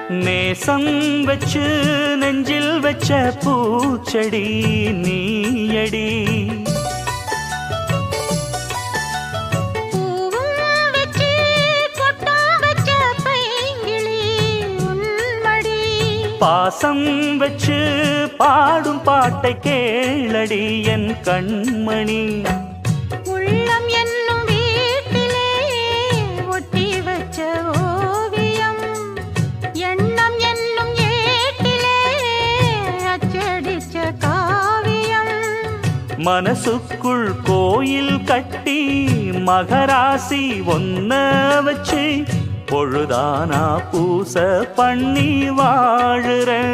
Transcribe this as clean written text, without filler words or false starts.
நேசம் வச்சு நெஞ்சில் வச்ச பூச்செடி நீயடி. பாசம் வச்சு பாடும் பாட்டை கேளடி என் கண்மணி. உள்ளம் என்னும் வீட்டிலே ஒட்டி வச்ச ஓவியம், எண்ணம் என்னும் ஏட்டிலே அச்சடிச்ச காவியம். மனசுக்குள் கோயில் கட்டி மகராசி ஒன்ன வச்சு பொழுதானா பூச பண்ணி வாழுறேன்.